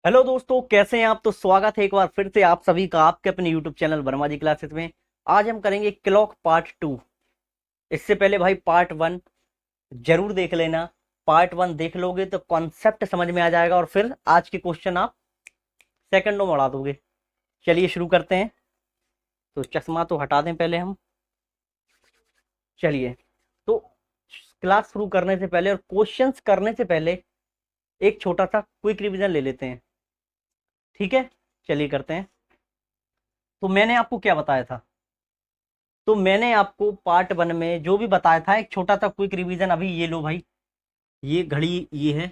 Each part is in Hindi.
हेलो दोस्तों, कैसे हैं आप। तो स्वागत है एक बार फिर से आप सभी का आपके अपने यूट्यूब चैनल वर्मा जी क्लासेस में। आज हम करेंगे क्लॉक पार्ट 2। इससे पहले भाई पार्ट 1 जरूर देख लेना। पार्ट 1 देख लोगे तो कॉन्सेप्ट समझ में आ जाएगा और फिर आज के क्वेश्चन आप सेकंडों में उड़ा दोगे। चलिए शुरू करते हैं। तो चश्मा तो हटा दें पहले हम। चलिए, तो क्लास शुरू करने से पहले और क्वेश्चंस करने से पहले एक छोटा सा क्विक रिवीजन ले लेते हैं। ठीक है, चलिए करते हैं। तो मैंने आपको क्या बताया था। तो मैंने आपको पार्ट 1 में जो भी बताया था, एक छोटा सा क्विक रिवीजन अभी ये लो भाई। ये घड़ी ये है,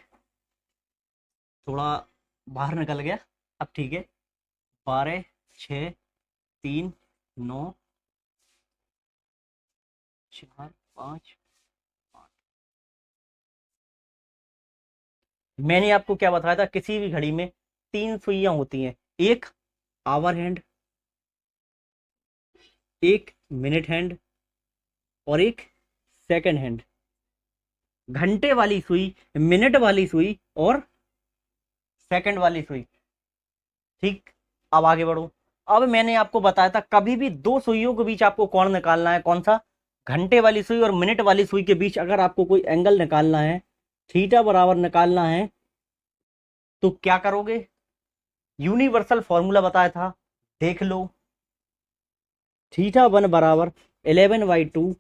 थोड़ा बाहर निकल गया। अब ठीक है। 12, 6, 3, 9, 4, 5, 8। मैंने आपको क्या बताया था, किसी भी घड़ी में 3 सुइयां होती हैं। एक आवर हैंड, एक मिनट हैंड और एक सेकंड हैंड। घंटे वाली सुई, मिनट वाली सुई और सेकंड वाली सुई। ठीक। अब आगे बढ़ो। अब मैंने आपको बताया था कभी भी दो सुइयों के बीच आपको कोण निकालना है। कौन सा? घंटे वाली सुई और मिनट वाली सुई के बीच अगर आपको कोई एंगल निकालना है, थीटा बराबर निकालना है, तो क्या करोगे? यूनिवर्सल फॉर्मूला बताया था, देख लो। थीटा 1 बराबर 11/2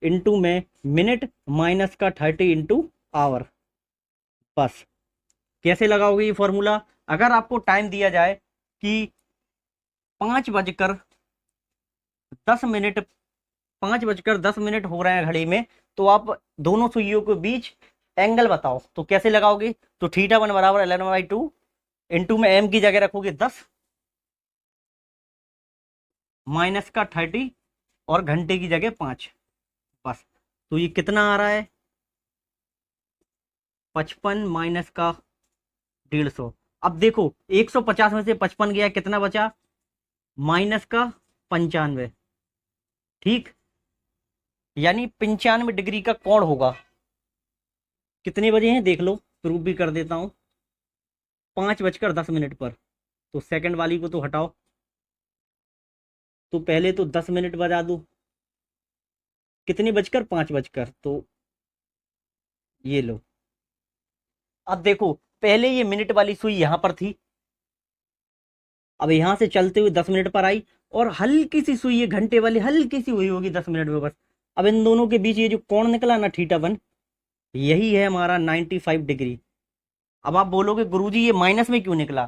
इंटू में मिनट माइनस का 30 इंटू आवर। बस। कैसे लगाओगे ये फॉर्मूला? अगर आपको टाइम दिया जाए कि 5:10 5:10 हो रहे हैं घड़ी में, तो आप दोनों सुइयों के बीच एंगल बताओ, तो कैसे लगाओगे? तो थीटा 1 बराबर 11/2 इंटू में एम की जगह रखोगे 10 माइनस का 30 और घंटे की जगह 5। बस। तो ये कितना आ रहा है? 55 माइनस का 150। अब देखो, 150 में से 55 गया, कितना बचा? माइनस का 95। ठीक। यानी 95 डिग्री का कोण होगा। कितने बजे हैं देख लो, प्रूफ भी कर देता हूं। 5:10 पर। तो सेकंड वाली को तो हटाओ, तो पहले तो 10 मिनट बजा दो। कितने बजकर? 5 बजकर। तो ये लो। अब देखो, पहले ये मिनट वाली सुई यहां पर थी, अब यहां से चलते हुए 10 मिनट पर आई, और हल्की सी सुई ये घंटे वाली हल्की सी हुई होगी 10 मिनट में बस। अब इन दोनों के बीच ये जो कोण निकला ना थीटा 1, यही है हमारा 95 डिग्री। अब आप बोलोगे गुरुजी ये माइनस में क्यों निकला?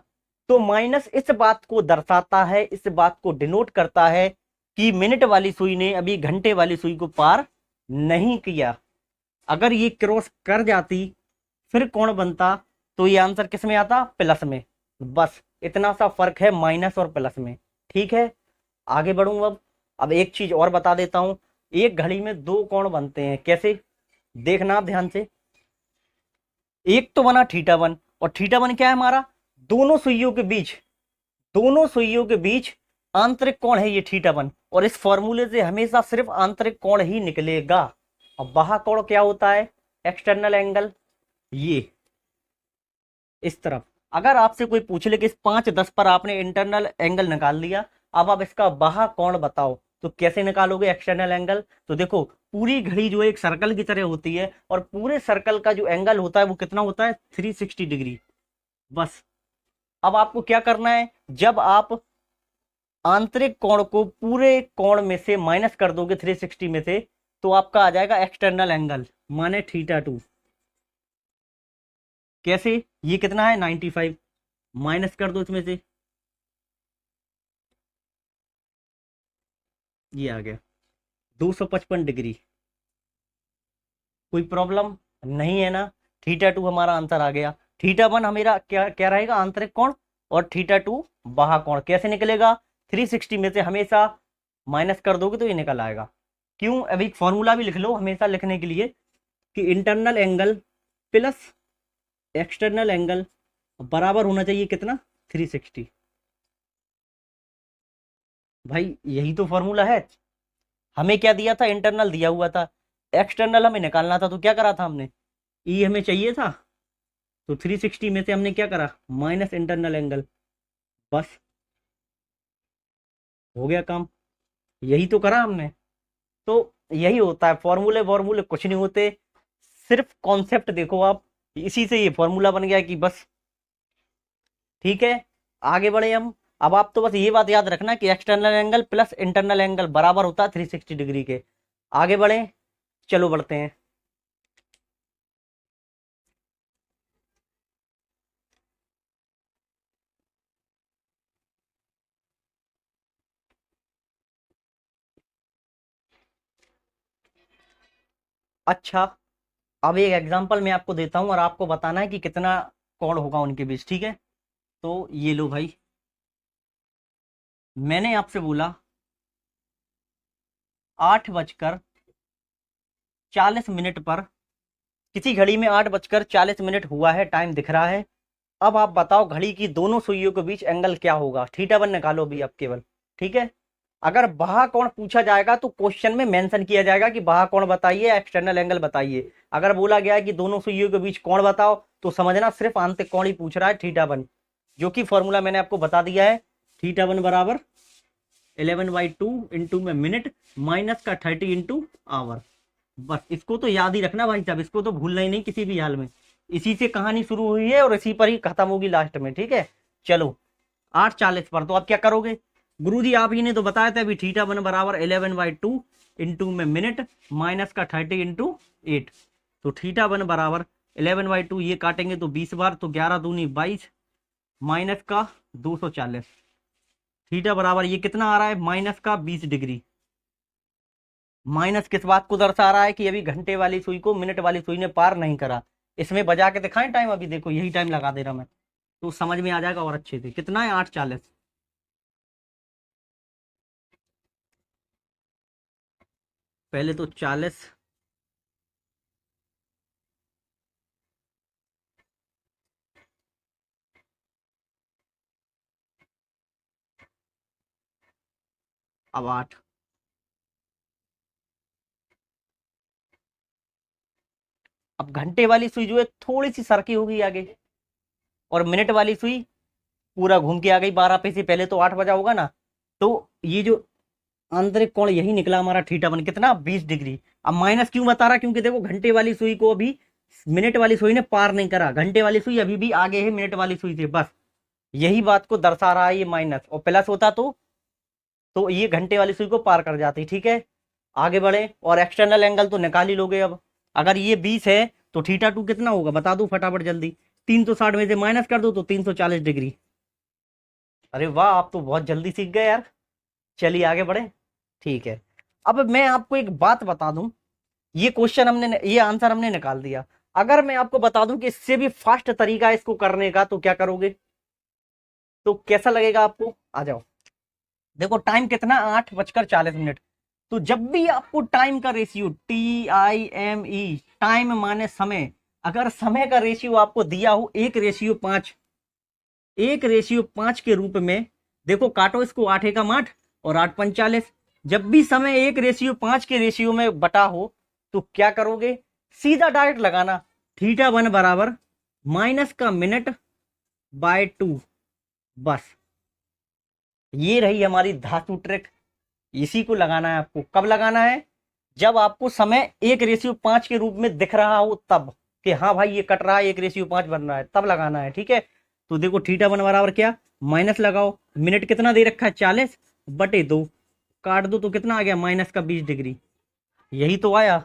तो माइनस इस बात को दर्शाता है, इस बात को डिनोट करता है कि मिनट वाली सुई ने अभी घंटे वाली सुई को पार नहीं किया। अगर ये क्रॉस कर जाती फिर कौन बनता? तो ये आंसर किस में आता? प्लस में। बस इतना सा फर्क है माइनस और प्लस में। ठीक है, आगे बढ़ूंगा। अब एक चीज और बता देता हूं। एक घड़ी में दो कोण बनते हैं, कैसे? देखना आप ध्यान से। एक तो बना थीटा 1, और थीटा 1 क्या है हमारा? दोनों सुइयों के बीच, दोनों सुइयों के बीच आंतरिक कोण है ये थीटा 1, और इस फॉर्मूले से हमेशा सिर्फ आंतरिक कोण ही निकलेगा। अब बाह्य कोण क्या होता है? External angle. ये इस तरफ। अगर आपसे कोई पूछ ले कि इस 5:10 पर आपने इंटरनल एंगल निकाल लिया, अब आप इसका बाह्य कोण बताओ, तो कैसे निकालोगे एक्सटर्नल एंगल? तो देखो, पूरी घड़ी जो है एक सर्कल की तरह होती है, और पूरे सर्कल का जो एंगल होता है वो कितना होता है? 360 डिग्री। बस। अब आपको क्या करना है, जब आप आंतरिक कोण को पूरे कोण में से माइनस कर दोगे 360 में से, तो आपका आ जाएगा एक्सटर्नल एंगल, माने थीटा 2। कैसे? ये कितना है? 95। माइनस कर दो इसमें से, ये आ गया 255 डिग्री। कोई प्रॉब्लम नहीं है ना? थीटा 2 हमारा आंसर आ गया। थीटा 1 हमारा क्या क्या रहेगा? आंतरिक कोण। और थीटा 2 बाह्य कोण। कैसे निकलेगा? 360 में से हमेशा माइनस कर दोगे तो ये निकल आएगा। क्यों? अभी फॉर्मूला भी लिख लो हमेशा लिखने के लिए, कि internal angle plus external angle बराबर होना चाहिए कितना? 360। भाई यही तो फॉर्मूला है। हमें क्या दिया था? इंटरनल दिया हुआ था, एक्सटर्नल हमें निकालना था, तो क्या करा था हमने? ई हमें चाहिए था, तो 360 में से हमने क्या करा, माइनस इंटरनल एंगल, बस हो गया काम। यही तो करा हमने। तो यही होता है, फॉर्मूले फॉर्मूले कुछ नहीं होते, सिर्फ कॉन्सेप्ट देखो आप, इसी से ये फॉर्मूला बन गया कि बस। ठीक है, आगे बढ़े हम। अब आप तो बस ये बात याद रखना कि external angle plus internal angle बराबर होता है 360 डिग्री के। आगे बढ़े, चलो बढ़ते हैं। अच्छा, अब एक एग्जांपल मैं आपको देता हूं और आपको बताना है कि कितना कोण होगा उनके बीच। ठीक है, तो ये लो भाई, मैंने आपसे बोला 8:40 पर, किसी घड़ी में 8:40 हुआ है, टाइम दिख रहा है। अब आप बताओ घड़ी की दोनों सुइयों के बीच एंगल क्या होगा, थीटा वन निकालो अभी आप केवल। ठीक है, अगर बाहा कोण पूछा जाएगा तो क्वेश्चन में मेंशन किया जाएगा कि बाहा कोण बताइए, एक्सटर्नल एंगल बताइए। अगर बोला गया है कि दोनों सुइयों के बीच कोण बताओ, तो समझना सिर्फ आंतरिक कोण ही पूछ रहा है, थीटा वन, जो कि फॉर्मूला मैंने आपको बता दिया है। थीटा वन बराबर 11/2 इंटू में मिनट माइनस का 30 इंटू आवर। बस इसको तो याद ही रखना भाई साहब, इसको तो भूलना ही नहीं किसी भी हाल में। इसी से कहानी शुरू हुई है और इसी पर ही खत्म होगी लास्ट में। ठीक है, चलो 8:40 पर तो आप क्या करोगे, गुरुजी आप ही ने तो बताया था अभी, थीटा वन बराबर 11/2 इंटू में मिनट माइनस का 30 इंटू 8। तो थीटा वन बराबर 11/2, ये काटेंगे तो 20 बार, तो 11 दूनी 22 माइनस का 240। थीटा बराबर ये कितना आ रहा है, माइनस का 20 डिग्री। माइनस किस बात को दर्शा रहा है कि अभी घंटे वाली सुई को मिनट वाली सुई ने पार नहीं करा। इसमें बजा के दिखाएं टाइम, अभी देखो यही टाइम लगा दे रहा मैं, तो समझ में आ जाएगा और अच्छे से। कितना है, 8:40। पहले तो 40, अब 8। अब घंटे वाली सुई जो है थोड़ी सी सरकी होगी आगे, और मिनट वाली सुई पूरा घूम के आ गई 12 पे से, पहले तो 8 बजा होगा ना। तो ये जो आंतरिक कोण यही निकला हमारा थीटा वन, कितना, 20 डिग्री। अब माइनस क्यों बता रहा, क्योंकि देखो घंटे वाली सुई को अभी मिनट वाली सुई ने पार नहीं करा, घंटे वाली सुई अभी भी आगे है मिनट वाली सुई से, बस यही बात को दर्शा रहा है ये माइनस। और प्लस होता तो ये घंटे वाली सुई को पार कर जाती। ठीक है, आगे बढ़े, और एक्सटर्नल एंगल तो निकाल ही लोगे अब। अगर ये 20 है तो थीटा टू कितना होगा बता दो फटाफट जल्दी, 360 में से माइनस कर दो तो 340 डिग्री। अरे वाह, आप तो बहुत जल्दी सीख गए यार। चलिए आगे बढ़े। ठीक है, अब मैं आपको एक बात बता दूं, ये क्वेश्चन हमने, ये आंसर हमने निकाल दिया। अगर मैं आपको बता दूं कि इससे भी फास्ट तरीका है इसको करने का, तो क्या करोगे, तो कैसा लगेगा आपको, आ जाओ। देखो टाइम कितना, 8:40। तो जब भी आपको टाइम का रेशियो, TIME, टाइम माने समय, अगर समय का रेशियो आपको दिया हो 1:5, 1:5 के रूप में, देखो काटो इसको, 8 एकम 8 और 8:45। जब भी समय 1:5 के रेशियो में बटा हो, तो क्या करोगे, सीधा डायरेक्ट लगाना, थीटा वन बराबर माइनस का मिनट बाय 2। बस ये रही हमारी धातु ट्रिक, इसी को लगाना है आपको। कब लगाना है, जब आपको समय 1:5 के रूप में दिख रहा हो, तब कि हाँ भाई ये कट रहा है, 1:5 बन रहा है, तब लगाना है। ठीक है, तो देखो थीटा वन बराबर क्या, माइनस लगाओ, मिनट कितना दे रखा है 40/2, काट दो तो कितना आ गया, माइनस का 20 डिग्री। यही तो आया।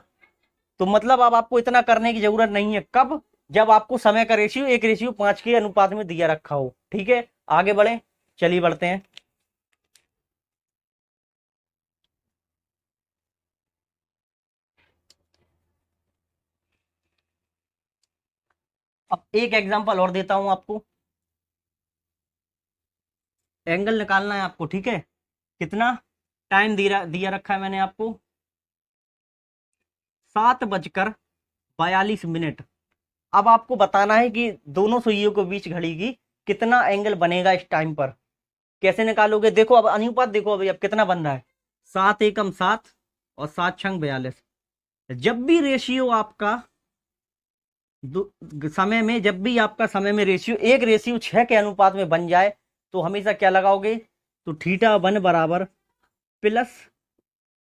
तो मतलब अब आपको इतना करने की जरूरत नहीं है, कब, जब आपको समय का रेशियो 1:5 के अनुपात में दिया रखा हो। ठीक है, आगे बढ़े, चलिए बढ़ते हैं। अब एक एग्जांपल और देता हूं आपको, एंगल निकालना है आपको। ठीक है, कितना टाइम दिया रखा है मैंने आपको, 7:42। अब आपको बताना है कि दोनों सुइयों के बीच घड़ी की कितना एंगल बनेगा इस टाइम पर। कैसे निकालोगे, देखो अब अनुपात देखो अभी अब कितना बन रहा है, 7 एकम 7 और 7 छंग 42। जब भी रेशियो आपका समय में जब भी आपका समय में रेशियो 1:6 के अनुपात में बन जाए तो हमेशा क्या लगाओगे, तो θ1 बराबर प्लस,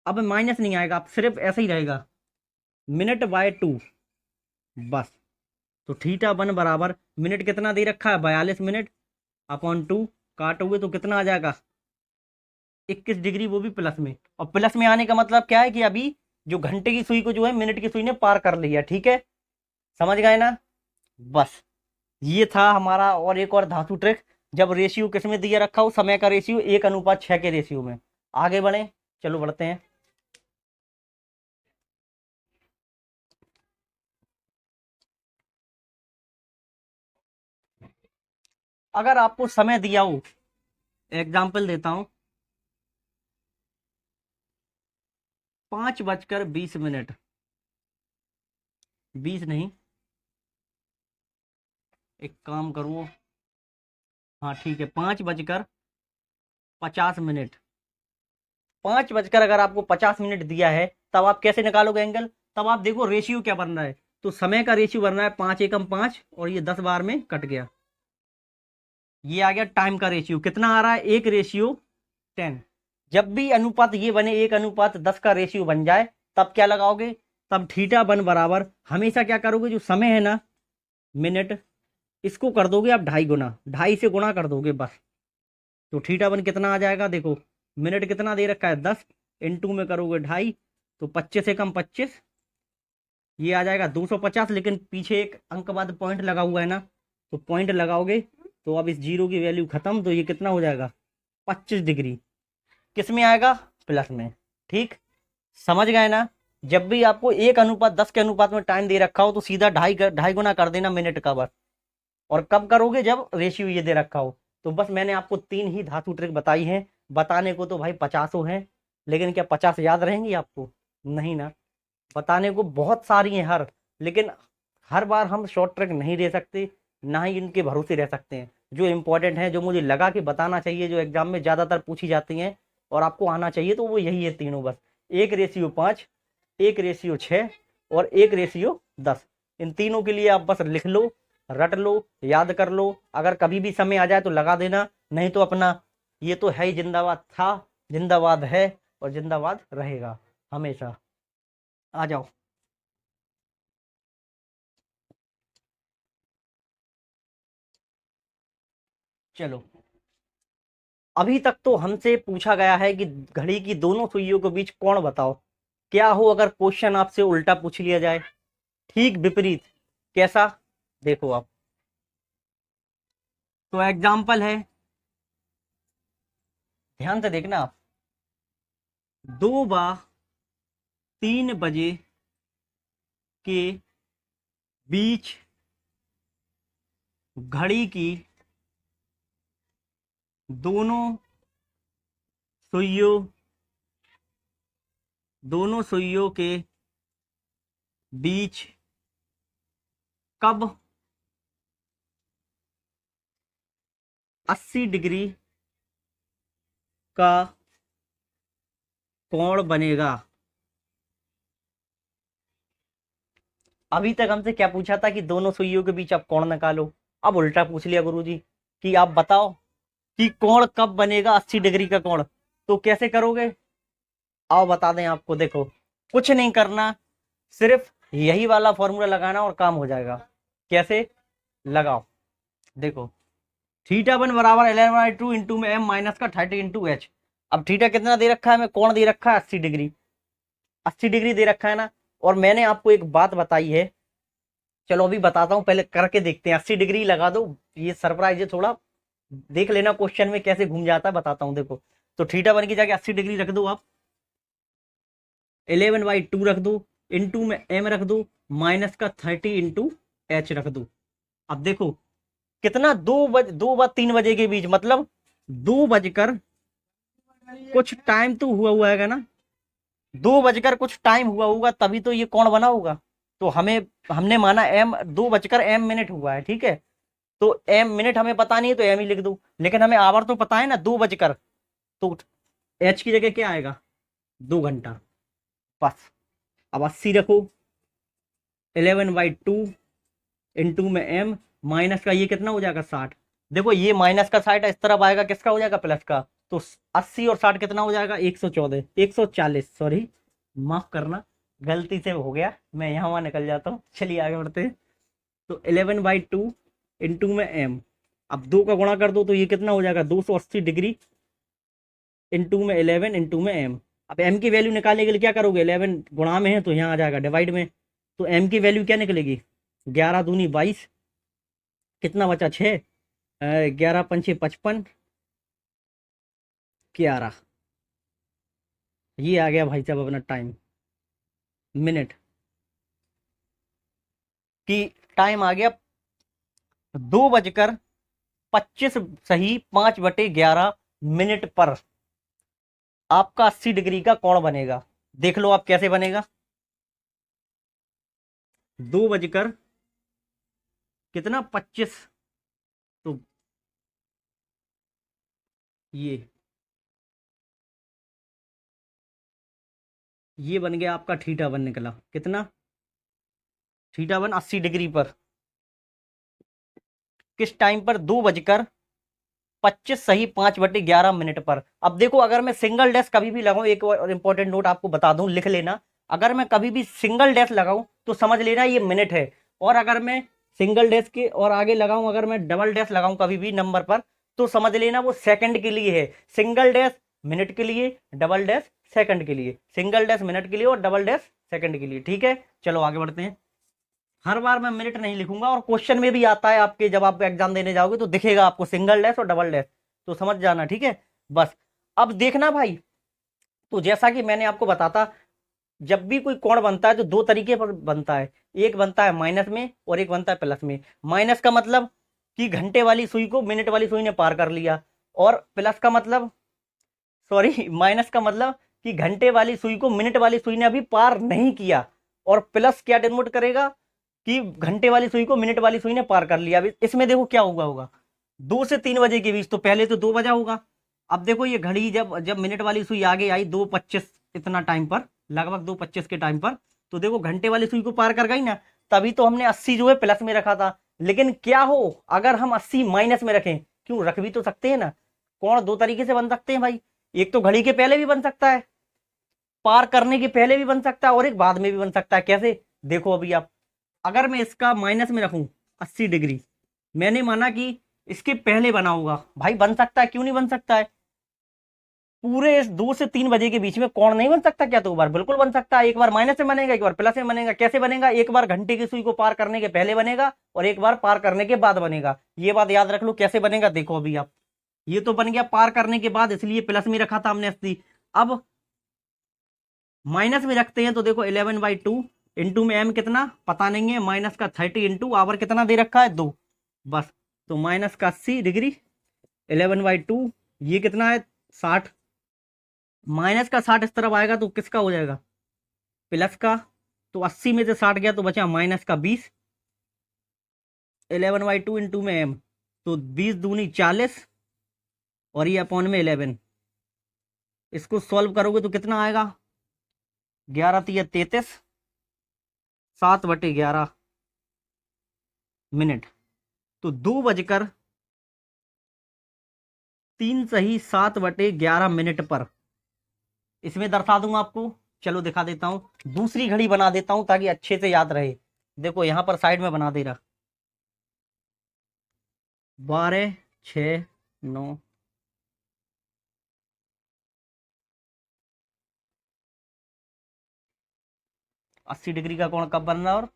अब माइनस नहीं आएगा, अब सिर्फ ऐसा ही रहेगा मिनट/2 बस। तो θ1 बराबर मिनट कितना दे रखा है, 42 मिनट अपॉन 2, काटोगे तो कितना आ जाएगा 21 डिग्री, वो भी प्लस में। और प्लस में आने का मतलब क्या है कि अभी जो घंटे की सुई को जो है मिनट की सुई ने पार कर लिया। ठीक है, समझ गए ना। बस ये था हमारा। और एक और धातु ट्रिक, जब रेशियो किस में दिया रखा हो, समय का रेशियो 1:6 के रेशियो में। आगे बढ़े, चलो बढ़ते हैं। अगर आपको समय दिया हो, एग्जाम्पल देता हूं, 5:20, 20 नहीं, एक काम करूँ, हाँ ठीक है, 5:50। 5 बजकर अगर आपको 50 मिनट दिया है, तब आप कैसे निकालोगे एंगल, तब आप देखो रेशियो क्या बन रहा है। तो समय का रेशियो बन रहा है 5 एकम 5, और ये 10 बार में कट गया, ये आ गया टाइम का रेशियो। कितना आ रहा है, 1:10। जब भी अनुपात ये बने 1:10 का रेशियो बन जाए, तब क्या लगाओगे, तब θ1 बराबर हमेशा क्या करोगे, जो समय है ना मिनट, इसको कर दोगे आप 2.5 गुना, 2.5 से गुणा कर दोगे बस। तो θ1 कितना आ जाएगा, देखो मिनट कितना दे रखा है 10, इंटू में करोगे 2.5, तो 25 एकम 25, ये आ जाएगा 250। लेकिन पीछे एक अंक बाद पॉइंट लगा हुआ है ना, तो पॉइंट लगाओगे तो अब इस जीरो की वैल्यू खत्म, तो ये कितना हो जाएगा 25 डिग्री, किस में आएगा, प्लस में। ठीक, समझ गए ना। जब भी आपको 1:10 के अनुपात में टाइम दे रखा हो, तो सीधा 2.5 गुना कर देना मिनट का बस। और कब करोगे, जब रेशियो ये दे रखा हो। तो बस मैंने आपको 3 ही धातु ट्रिक बताई हैं। बताने को तो भाई 50 हैं, लेकिन क्या 50 याद रहेंगी आपको, नहीं ना। बताने को बहुत सारी हैं लेकिन हर बार हम शॉर्ट ट्रिक नहीं दे सकते, ना ही इनके भरोसे रह सकते हैं। जो इंपॉर्टेंट है, जो मुझे लगा कि बताना चाहिए, जो एग्जाम में ज़्यादातर पूछी जाती हैं और आपको आना चाहिए, तो वो यही है तीनों बस। 1:5, 1:6 और 1:10। इन तीनों के लिए आप बस लिख लो, रट लो, याद कर लो। अगर कभी भी समय आ जाए तो लगा देना, नहीं तो अपना ये तो है ही, जिंदाबाद था, जिंदाबाद है और जिंदाबाद रहेगा हमेशा। आ जाओ। चलो, अभी तक तो हमसे पूछा गया है कि घड़ी की दोनों सुइयों के बीच कोण बताओ। क्या हो अगर क्वेश्चन आपसे उल्टा पूछ लिया जाए, ठीक विपरीत, कैसा, देखो आप। तो एग्जाम्पल है, ध्यान से देखना आप। 2 बा 3 बजे के बीच घड़ी की दोनों सुइयों के बीच कब 80 डिग्री का कोण बनेगा। अभी तक हमसे क्या पूछा था कि दोनों सुइयों के बीच आप कोण निकालो। अब उल्टा पूछ लिया गुरुजी कि आप बताओ कि कोण कब बनेगा 80 डिग्री का कोण। तो कैसे करोगे, आओ बता दें आपको। देखो, कुछ नहीं करना, सिर्फ यही वाला फॉर्मूला लगाना और काम हो जाएगा। कैसे, लगाओ, देखो θ1 बराबर 11/2 इंटू में m माइनस का 30 इंटू एच। अब थीटा कितना दे रखा है, हमें कोण दे रखा है 80 डिग्री, 80 डिग्री दे रखा है ना। और मैंने आपको एक बात बताई है, चलो अभी बताता हूँ, पहले करके देखते हैं। 80 डिग्री लगा दो, ये सरप्राइज है थोड़ा, देख लेना क्वेश्चन में कैसे घूम जाता है, बताता हूँ। देखो, तो θ1 की जगह 80 डिग्री रख दो आप, 11/2 रख दो, इंटू में m रख दो, माइनस का 30 इंटू एच रख दो। अब देखो कितना, 2 3 बजे के बीच, मतलब 2 बजकर कुछ टाइम तो हुआ है ना, 2 बजकर कुछ टाइम हुआ होगा, तभी तो ये कौन बना होगा। तो हमने माना एम 2 बजकर m मिनट हुआ है, ठीक है। तो m मिनट हमें पता नहीं है, तो m ही लिख दो। लेकिन हमें आवर तो पता है ना, 2 बजकर, तो h की जगह क्या आएगा, 2 घंटा बस। अब 80 रखो, 11/2 इंटू में एम, माइनस का ये कितना हो जाएगा 60। देखो ये माइनस का 60 इस तरफ आएगा, किसका हो जाएगा प्लस का, तो 80 और 60 कितना हो जाएगा 114, 140, सॉरी माफ करना गलती से हो गया, मैं यहाँ वहाँ निकल जाता हूँ। चलिए आगे बढ़ते हैं। तो 11/2 इंटू में एम, अब 2 का गुणा कर दो तो ये कितना हो जाएगा 280 डिग्री इंटू में 11 इंटू में एम। अब एम की वैल्यू निकालने के लिए क्या करोगे, 11 गुणा में है तो यहाँ आ जाएगा डिवाइड में, तो एम की वैल्यू क्या निकलेगी 11 दूनी 22, कितना बचा 6, 11 पंचे 55, 11, ये आ गया भाई साहब अपना टाइम, मिनट की टाइम आ गया 2:25 सही 5/11 मिनट पर। आपका 80 डिग्री का कोण बनेगा, देख लो आप कैसे बनेगा। 2 बजकर कितना 25, तो ये बन गया आपका θ1 निकला, कितना θ1 80 डिग्री पर, किस टाइम पर 2:25 सही 5/11 मिनट पर। अब देखो अगर मैं सिंगल डैश कभी भी लगाऊं, एक और इंपॉर्टेंट नोट आपको बता दूं, लिख लेना, अगर मैं कभी भी सिंगल डैश लगाऊं तो समझ लेना ये मिनट है, और अगर मैं सिंगल डैश के और आगे लगाऊं, अगर मैं डबल डैश लगाऊं कभी भी नंबर पर, तो समझ लेना वो सेकंड के लिए है। सिंगल डैश मिनट के लिए, डबल डैश सेकंड के लिए, सिंगल डैश मिनट के लिए और डबल डैश सेकंड के लिए, ठीक है। चलो आगे बढ़ते हैं। हर बार मैं मिनट नहीं लिखूंगा, और क्वेश्चन में भी आता है आपके, जब आप एग्जाम देने जाओगे तो दिखेगा आपको सिंगल डैश और डबल डैश, तो समझ जाना, ठीक है। बस अब देखना भाई, तो जैसा कि मैंने आपको बताता, जब भी कोई कोण बनता है तो दो तरीके पर बनता है, एक बनता है माइनस में और एक बनता है प्लस में। माइनस का मतलब कि घंटे वाली सुई को मिनट वाली सुई ने पार कर लिया, और प्लस का मतलब, सॉरी माइनस का मतलब कि घंटे वाली सुई को मिनट वाली सुई ने अभी पार नहीं किया, और प्लस क्या डिनोट करेगा कि घंटे वाली सुई को मिनट वाली सुई ने पार कर लिया। इसमें देखो क्या हुआ होगा, 2 से 3 बजे के बीच, तो पहले तो 2 बजा होगा। अब देखो ये घड़ी जब जब मिनट वाली सुई आगे आई 2:25 इतना टाइम पर, लगभग 2:25 के टाइम पर, तो देखो घंटे वाली सुई को पार कर गई ना, तभी तो हमने 80 जो है प्लस में रखा था। लेकिन क्या हो अगर हम 80 माइनस में रखें, क्यों रख भी तो सकते हैं ना, कौन दो तरीके से बन सकते हैं भाई, एक तो घड़ी के पहले भी बन सकता है, पार करने के पहले भी बन सकता है, और एक बाद में भी बन सकता है। कैसे, देखो अभी आप, अगर मैं इसका माइनस में रखूं 80 डिग्री, मैंने माना कि इसके पहले बना होगा, भाई बन सकता है, क्यों नहीं बन सकता है, पूरे इस 2 से 3 बजे के बीच में कौन नहीं बन सकता क्या, तो बार बिल्कुल बन सकता है। एक बार माइनस में बनेगा, एक बार प्लस में बनेगा। कैसे बनेगा, एक बार घंटे की सुई को पार करने के पहले बनेगा और एक बार पार करने के बाद बनेगा, ये बात याद रख लो कैसे बनेगा। देखो अभी आप, ये तो बन गया पार करने के बाद, इसलिए प्लस में रखा था हमने 80। अब माइनस में रखते हैं तो देखो 11/2 इंटू में एम कितना पता नहीं है, माइनस का 30 इंटू आवर कितना दे रखा है 2, बस, तो माइनस का 80 डिग्री 11/2, ये कितना है 60, माइनस का 60 इस तरफ आएगा तो किसका हो जाएगा प्लस का, तो 80 में से 60 गया तो बचा माइनस का 20, 11/2 इंटू में एम, तो 20 दूनी 40 और ये अपॉन में 11, इसको सॉल्व करोगे तो कितना आएगा 11 तिया 33, 7/11 मिनट, तो 2:03 सही 7/11 मिनट पर। इसमें दर्शा दूंगा आपको, चलो दिखा देता हूं, दूसरी घड़ी बना देता हूं ताकि अच्छे से याद रहे। देखो यहां पर साइड में बना दे रहा, 12 6 9, अस्सी डिग्री का कोण कब बन रहा है, और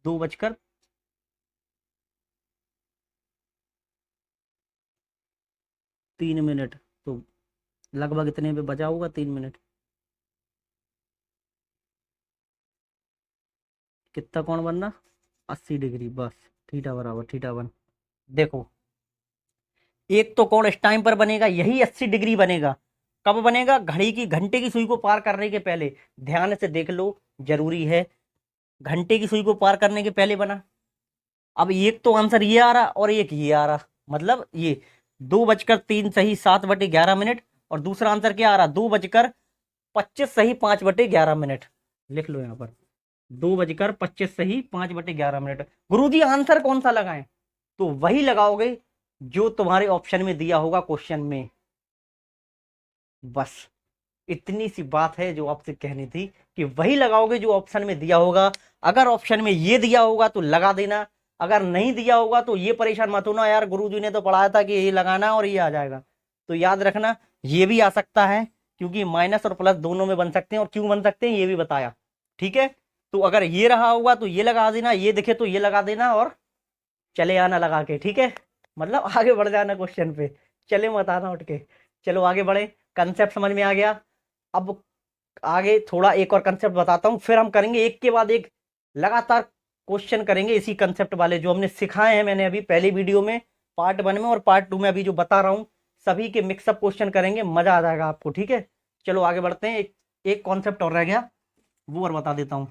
2:03 मिनट, तो लगभग इतने पे बचा होगा 3 मिनट। कितना कोण बनना 80 डिग्री, बस थीटा बराबर θ1। देखो एक तो कोण इस टाइम पर बनेगा, यही 80 डिग्री बनेगा, कब बनेगा, घड़ी की घंटे की सुई को पार करने के पहले। ध्यान से देख लो, जरूरी है, घंटे की सुई को पार करने के पहले बना। अब एक तो आंसर ये आ रहा और एक ये आ रहा, मतलब ये 2:03 सही 7/11 मिनट, और दूसरा आंसर क्या आ रहा 2:25 सही 5/11 मिनट। लिख लो यहाँ पर। 2:25 सही, 5/11 गुरुजी आंसर कौन सा लगाएं? तो वही लगाओगे जो तुम्हारे ऑप्शन में दिया होगा क्वेश्चन में। बस इतनी सी बात है जो आपसे कहनी थी कि वही लगाओगे जो ऑप्शन में दिया होगा। अगर ऑप्शन में ये दिया होगा तो लगा देना, अगर नहीं दिया होगा तो ये परेशान मत होना यार गुरुजी ने तो पढ़ाया था कि ये लगाना और ये आ जाएगा। तो याद रखना ये भी आ सकता है, क्योंकि माइनस और प्लस दोनों में बन सकते हैं, और क्यों बन सकते हैं ये भी बताया। ठीक है, तो अगर ये रहा होगा तो ये लगा देना, ये दिखे तो ये लगा देना, और चले आना लगा के। ठीक है, मतलब आगे बढ़ जाना क्वेश्चन पे, चले मत आना उठ के। चलो आगे बढ़े, कंसेप्ट समझ में आ गया। अब आगे थोड़ा एक और कंसेप्ट बताता हूं, फिर हम करेंगे एक के बाद एक लगातार क्वेश्चन करेंगे इसी कंसेप्ट वाले जो हमने सिखाए हैं मैंने अभी पहली वीडियो में, पार्ट 1 में और पार्ट 2 में अभी जो बता रहा हूं, सभी के मिक्सअप क्वेश्चन करेंगे, मजा आ जाएगा आपको। ठीक है, चलो आगे बढ़ते हैं। एक कॉन्सेप्ट और रह गया, वो और बता देता हूं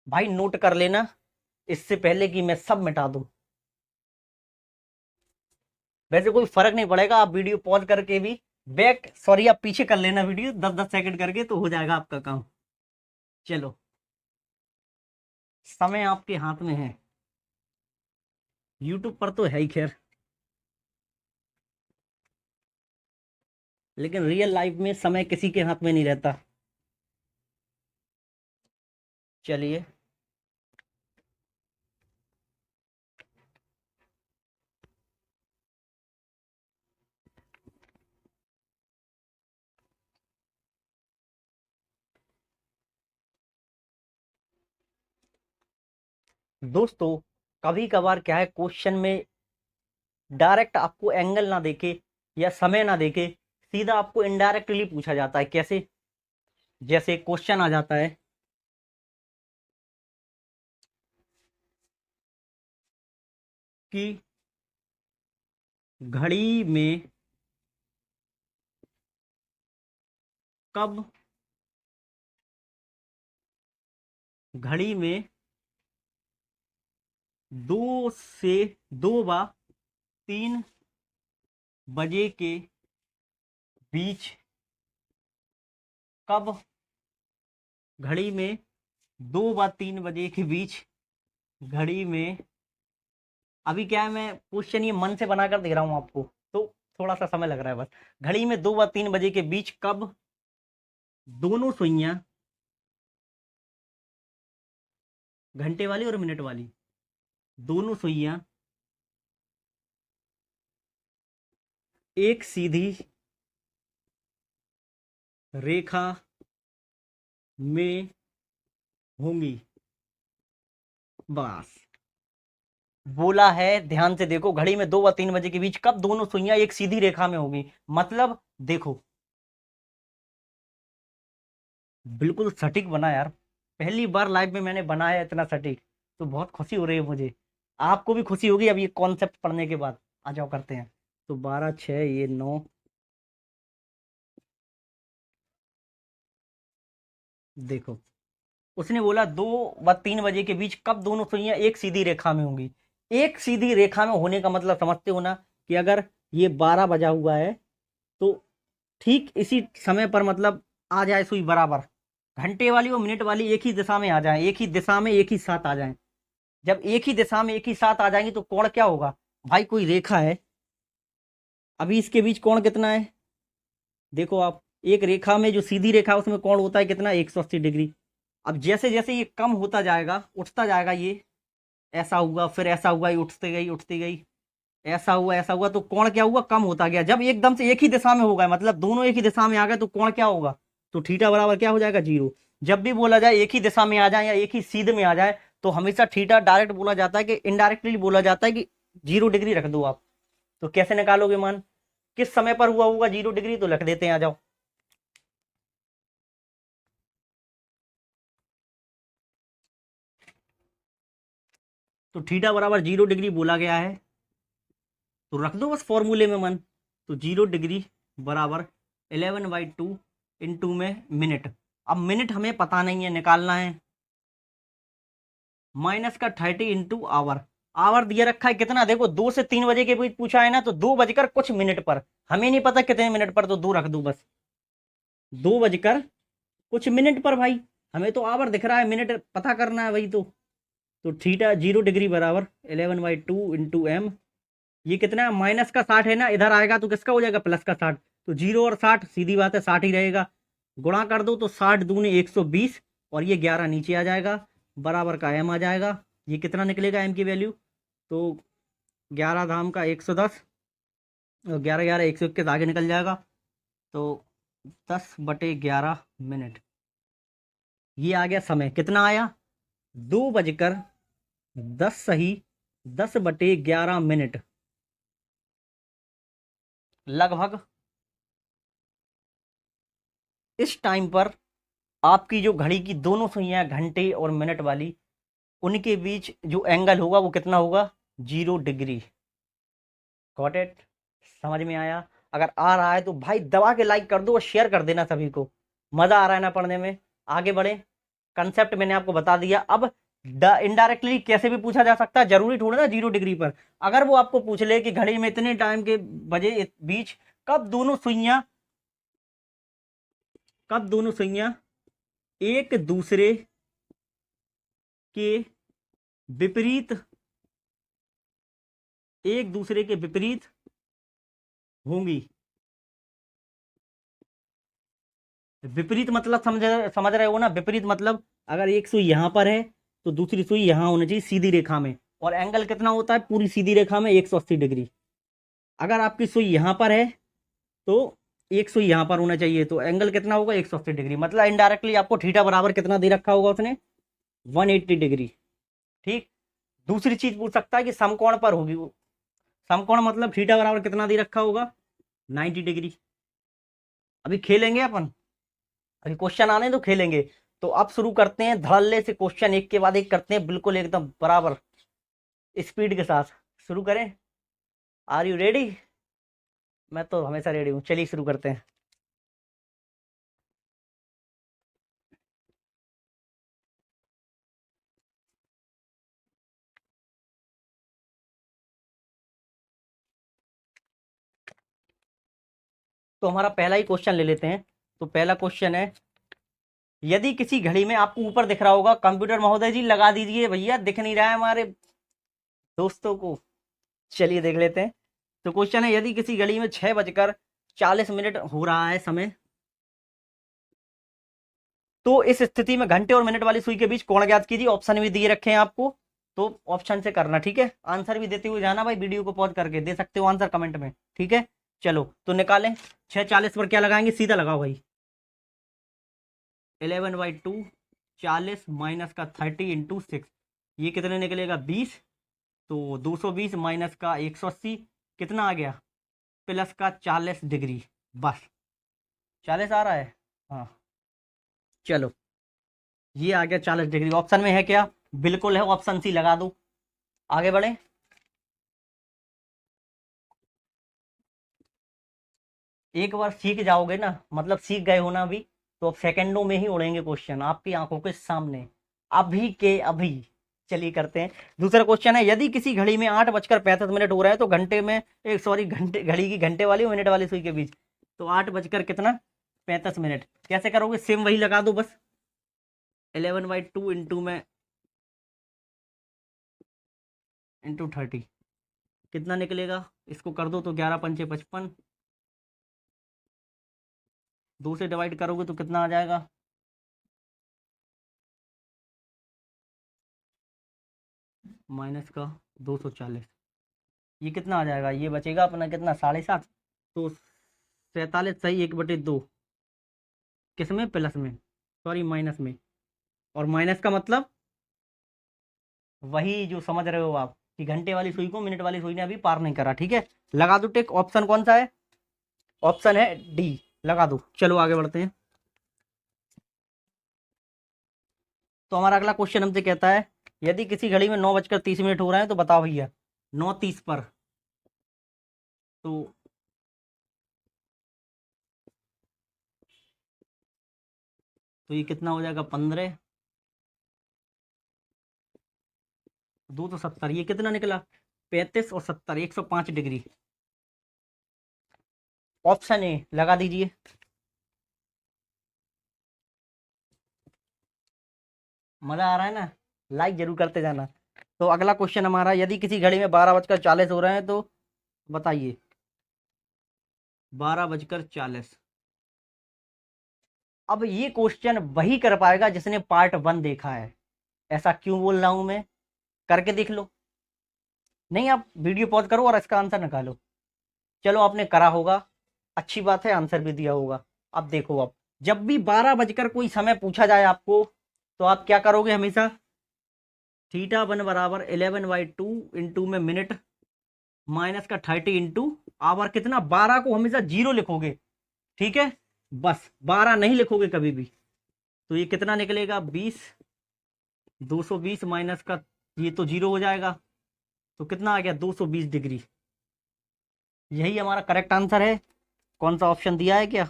भाई, नोट कर लेना इससे पहले कि मैं सब मिटा दूं। वैसे कोई फर्क नहीं पड़ेगा, आप वीडियो पॉज करके भी आप पीछे कर लेना वीडियो 10-10 सेकंड करके, तो हो जाएगा आपका काम। चलो, समय आपके हाथ में है, यूट्यूब पर तो है ही खैर, लेकिन रियल लाइफ में समय किसी के हाथ में नहीं रहता। चलिए, दोस्तों कभी कभार क्या है, क्वेश्चन में डायरेक्ट आपको एंगल ना देके या समय ना देके सीधा आपको इनडायरेक्टली पूछा जाता है। कैसे? जैसे क्वेश्चन आ जाता है कि घड़ी में कब, घड़ी में 2 से 2 बा 3 बजे के बीच कब, घड़ी में 2 बा 3 बजे के बीच, घड़ी में, अभी क्या है मैं क्वेश्चन ये मन से बनाकर दे रहा हूं आपको, तो थोड़ा सा समय लग रहा है बस। घड़ी में 2 व 3 बजे के बीच कब दोनों सुइयां, घंटे वाली और मिनट वाली, दोनों सुइयां एक सीधी रेखा में होंगी। बस बोला है, ध्यान से देखो, घड़ी में 2 व 3 बजे के बीच कब दोनों सुइयां एक सीधी रेखा में होंगी। मतलब देखो, बिल्कुल सटीक बना यार, पहली बार लाइफ में मैंने बनाया इतना सटीक, तो बहुत खुशी हो रही है मुझे, आपको भी खुशी होगी अब ये कॉन्सेप्ट पढ़ने के बाद। आ जाओ करते हैं। तो 12 6 ये 9, देखो उसने बोला 2 व 3 बजे के बीच कब दोनों सुइयां एक सीधी रेखा में होंगी। एक सीधी रेखा में होने का मतलब समझते हो ना, कि अगर ये 12 बजा हुआ है तो ठीक इसी समय पर मतलब आ जाए सुई बराबर, घंटे वाली और मिनट वाली एक ही दिशा में आ जाए, एक ही दिशा में एक ही साथ आ जाए। जब एक ही दिशा में एक ही साथ आ जाएंगी तो कोण क्या होगा भाई, कोई रेखा है, अभी इसके बीच कोण कितना है, देखो आप, एक रेखा में जो सीधी रेखा है उसमें कोण होता है कितना, 180 डिग्री। अब जैसे जैसे ये कम होता जाएगा, उठता जाएगा, ये ऐसा हुआ फिर ऐसा हुआ, ये उठती गई, ऐसा हुआ, तो कोण क्या हुआ, कम होता गया। जब एकदम से एक ही दिशा में होगा, मतलब दोनों एक ही दिशा में आ गए, तो कोण क्या होगा, तो थीटा बराबर क्या हो जाएगा, 0। जब भी बोला जाए एक ही दिशा में आ जाए या एक ही सीध में आ जाए, तो हमेशा थीटा डायरेक्ट बोला जाता है कि इनडायरेक्टली बोला जाता है कि 0 डिग्री रख दो आप। तो कैसे निकालोगे मान, किस समय पर हुआ होगा 0 डिग्री, तो लिख देते हैं, आ जाओ। तो थीटा बराबर 0 डिग्री बोला गया है, तो रख दो बस फॉर्मूले में मन। तो 0 डिग्री बराबर 11/2 इंटू में मिनट। अब मिनट हमें पता नहीं है, निकालना है, माइनस का 30 इंटू आवर। आवर दिया रखा है कितना, देखो 2 से 3 बजे के बीच पूछा है ना, तो 2 बजकर कुछ मिनट पर, हमें नहीं पता कितने मिनट पर, तो 2 रख दो बस, 2 बजकर कुछ मिनट पर भाई। हमें तो आवर दिख रहा है, मिनट पता करना है वही तो थीटा 0 डिग्री बराबर 11/2 इंटू एम। ये कितना है, -60 है ना, इधर आएगा तो किसका हो जाएगा, +60। तो 0 और 60 सीधी बात है 60 ही रहेगा। गुणा कर दो तो 60 दूनी 120 और ये 11 नीचे आ जाएगा, बराबर का एम आ जाएगा। ये कितना निकलेगा एम की वैल्यू, तो 11 धाम का 110 और 11 11 121 आगे निकल जाएगा, तो 10/11 मिनट। ये आ गया समय, कितना आया, 2:10 सही 10/11 मिनट लगभग। इस टाइम पर आपकी जो घड़ी की दोनों सुइयां घंटे और मिनट वाली, उनके बीच जो एंगल होगा वो कितना होगा, 0 डिग्री। गॉट इट, समझ में आया। अगर आ रहा है तो भाई दबा के लाइक कर दो और शेयर कर देना सभी को। मजा आ रहा है ना पढ़ने में। आगे बढ़े, कंसेप्ट मैंने आपको बता दिया। अब इनडायरेक्टली कैसे भी पूछा जा सकता है, जरूरी थोड़ा ना 0 डिग्री पर। अगर वो आपको पूछ ले कि घड़ी में इतने टाइम के बजे बीच कब दोनों सुइयां एक दूसरे के विपरीत होंगी। विपरीत मतलब समझ रहे हो ना, विपरीत मतलब अगर एक सुई यहां पर है तो दूसरी सुई यहां होनी चाहिए सीधी रेखा में। और एंगल कितना होता है पूरी सीधी रेखा में, 180 डिग्री। अगर आपकी सुई यहां पर है तो एक सुई यहां पर होना चाहिए, तो एंगल कितना होगा, 180 डिग्री। मतलब इनडायरेक्टली आपको थीटा बराबर कितना दे रखा होगा उसने, 180 डिग्री। ठीक। दूसरी चीज पूछ सकता है कि समकोण पर होगी वो। समकोण मतलब थीटा बराबर कितना दे रखा होगा, 90 डिग्री। अभी खेलेंगे अपन, अभी क्वेश्चन आने तो खेलेंगे। तो अब शुरू करते हैं धड़ल्ले से, क्वेश्चन एक के बाद एक करते हैं, बिल्कुल एकदम बराबर स्पीड के साथ। शुरू करें, आर यू रेडी। मैं तो हमेशा रेडी हूँ, चलिए शुरू करते हैं। तो हमारा पहला ही क्वेश्चन ले लेते हैं। तो पहला क्वेश्चन है, यदि किसी घड़ी में, आपको ऊपर दिख रहा होगा, कंप्यूटर महोदय जी लगा दीजिए भैया, दिख नहीं रहा है हमारे दोस्तों को। चलिए देख लेते हैं। तो क्वेश्चन है, यदि किसी घड़ी में 6:40 हो रहा है समय, तो इस स्थिति में घंटे और मिनट वाली सुई के बीच कोण ज्ञात कीजिए। ऑप्शन भी दिए रखे हैं आपको, तो ऑप्शन से करना, ठीक है। आंसर भी देते हुए जाना भाई, वीडियो को पॉज करके दे सकते हो आंसर कमेंट में, ठीक है। चलो तो निकालें, 6:40 पर क्या लगाएंगे, सीधा लगाओ भाई। 11/2 40 माइनस का 30 इंटू 6, ये कितने निकलेगा, 20। तो 220 माइनस का 180 कितना आ गया, प्लस का 40 डिग्री। बस 40 आ रहा है, हाँ। चलो ये आ गया 40 डिग्री। ऑप्शन में है क्या, बिल्कुल है, ऑप्शन सी लगा दो। आगे बढ़े, एक बार सीख जाओगे ना, मतलब सीख गए हो ना अभी, तो अब सेकंडों में ही उड़ेंगे क्वेश्चन आपकी आंखों के सामने, अभी के अभी। चलिए करते हैं। दूसरा क्वेश्चन है, यदि किसी घड़ी में 8:35 हो रहा है, तो घंटे में, एक सॉरी, घंटे, घड़ी की घंटे वाली और मिनट वाली सुई के बीच, तो 8 बजकर कितना, 35 मिनट। कैसे करोगे, सेम वही लगा दो बस। 11/2 इंटू में इंटू 30 कितना निकलेगा, इसको कर दो तो 11×5 = 55। 2 से डिवाइड करोगे तो कितना आ जाएगा, माइनस का 240। ये कितना आ जाएगा, ये बचेगा अपना कितना, 7.5। तो 47 सही 1/2, किस में, प्लस में, सॉरी माइनस में। और माइनस का मतलब वही जो समझ रहे हो आप, कि घंटे वाली सुई को मिनट वाली सुई ने अभी पार नहीं करा, ठीक है। लगा दो टिक। ऑप्शन कौन सा है, ऑप्शन है डी, लगा दो। चलो आगे बढ़ते हैं। तो हमारा अगला क्वेश्चन हमसे कहता है, यदि किसी घड़ी में 9:30 हो रहे हैं, तो बताओ भैया 9:30 पर, तो ये कितना हो जाएगा, 15, 2 तो 70, ये कितना निकला, 35 और 70, 105 डिग्री। ऑप्शन ए लगा दीजिए। मजा आ रहा है ना? लाइक जरूर करते जाना। तो अगला क्वेश्चन हमारा, यदि किसी घड़ी में 12:40 हो रहे हैं तो बताइए। 12:40। अब ये क्वेश्चन वही कर पाएगा जिसने पार्ट 1 देखा है। ऐसा क्यों बोल रहा हूं मैं? करके देख लो। नहीं, आप वीडियो पॉज करो और इसका आंसर निकालो। चलो, आपने करा होगा, अच्छी बात है, आंसर भी दिया होगा। अब देखो, अब जब भी 12 बजकर कोई समय पूछा जाए आपको, तो आप क्या करोगे हमेशा? θ1 बराबर 11/2 इंटू में मिनट माइनस का 30 इंटू आवर, कितना? 12 को हमेशा जीरो लिखोगे, ठीक है? बस 12 नहीं लिखोगे कभी भी। तो ये कितना निकलेगा? 20। 220 माइनस का ये तो जीरो हो जाएगा, तो कितना आ गया? 220 डिग्री। यही हमारा करेक्ट आंसर है। कौन सा ऑप्शन दिया है क्या?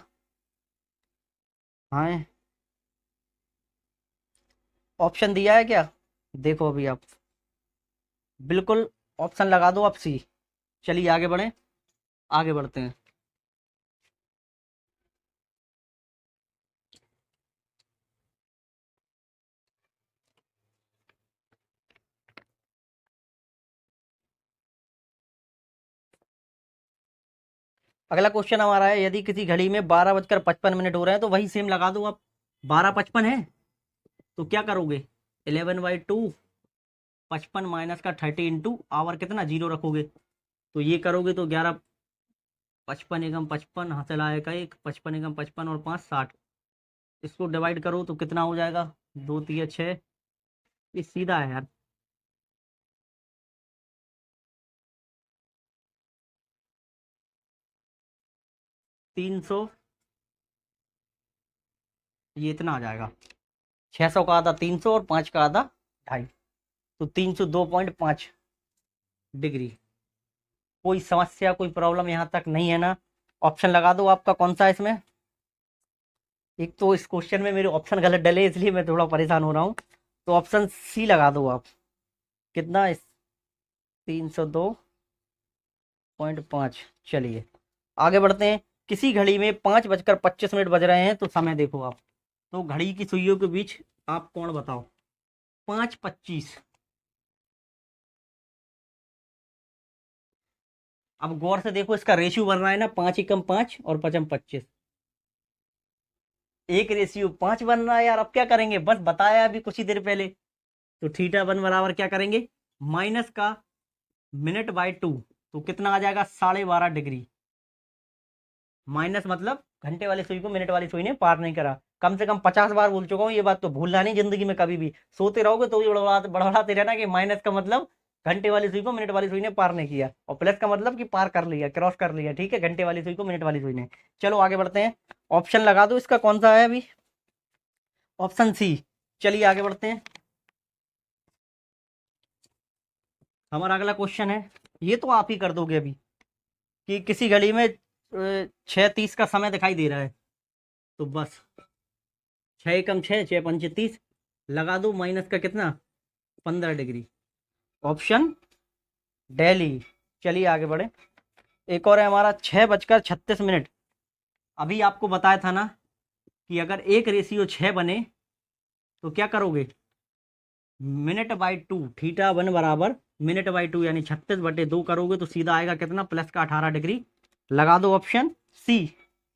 हाँ, ऑप्शन दिया है क्या? देखो अभी आप, बिल्कुल ऑप्शन लगा दो आप, सी। चलिए आगे बढ़ें, आगे बढ़ते हैं। अगला क्वेश्चन हमारा है, यदि किसी घड़ी में 12:55 हो रहे हैं, तो वही सेम लगा दो आप। 12:55 है तो क्या करोगे? 11/2 55 माइनस का 30 इंटू आवर, कितना? जीरो रखोगे, तो ये करोगे तो 11। 55 एकम 55 हासिल आएगा एक, 55 एकम 55 और 5 60। इसको डिवाइड करो तो कितना हो जाएगा? 2 3 6। ये सीधा है यार। 300, ये इतना आ जाएगा। 600 का आधा 300 और 5 का आधा 2.5, तो 302.5 डिग्री। कोई समस्या, कोई प्रॉब्लम यहाँ तक नहीं है ना? ऑप्शन लगा दो, आपका कौन सा है इसमें? एक तो इस क्वेश्चन में मेरे ऑप्शन गलत डले, इसलिए मैं थोड़ा परेशान हो रहा हूँ। तो ऑप्शन सी लगा दो आप। कितना? इस 302.5। चलिए आगे बढ़ते हैं। किसी घड़ी में 5:25 बज रहे हैं, तो समय देखो आप। तो घड़ी की सुइयों के बीच आप कौन बताओ? 5:25। अब गौर से देखो, इसका रेशियो बन रहा है ना, 5 एकम 5 और 5 25। एक रेशियो 5 बन रहा है यार। अब क्या करेंगे? बस बताया अभी कुछ ही देर पहले। तो θ1 बराबर क्या करेंगे? माइनस का मिनट/2, तो कितना आ जाएगा? 12.5 डिग्री। माइनस मतलब घंटे वाली सुई को मिनट वाली सुई ने पार नहीं करा। कम से कम 50 बार बोल चुका हूँ, ये बात तो भूलना नहीं जिंदगी में कभी भी। सोते रहोगे तो भी बड़बड़ाते रहना कि माइनस का मतलब घंटे वाली सुई को मिनट वाली सुई ने पार नहीं किया, और प्लस का मतलब कि पार कर लिया, क्रॉस कर लिया, ठीक है? घंटे वाली सुई को मिनट वाली सुई ने। चलो आगे बढ़ते हैं। ऑप्शन लगा दो, इसका कौन सा है अभी? Option C. चलिए आगे बढ़ते हैं। हमारा अगला क्वेश्चन है, ये तो आप ही कर दोगे अभी, कि किसी घड़ी में 6:30 का समय दिखाई दे रहा है, तो बस 6 एकम 6, 6 पंचे 30, लगा दो माइनस का कितना? 15 डिग्री। ऑप्शन दिल्ली। चलिए आगे बढ़े। एक और है हमारा, 6:36। अभी आपको बताया था ना कि अगर एक रेशियो 6 बने तो क्या करोगे? मिनट/2, θ1 बराबर मिनट/2 यानी 36/2 करोगे तो सीधा आएगा कितना? प्लस का 18 डिग्री। लगा दो ऑप्शन सी।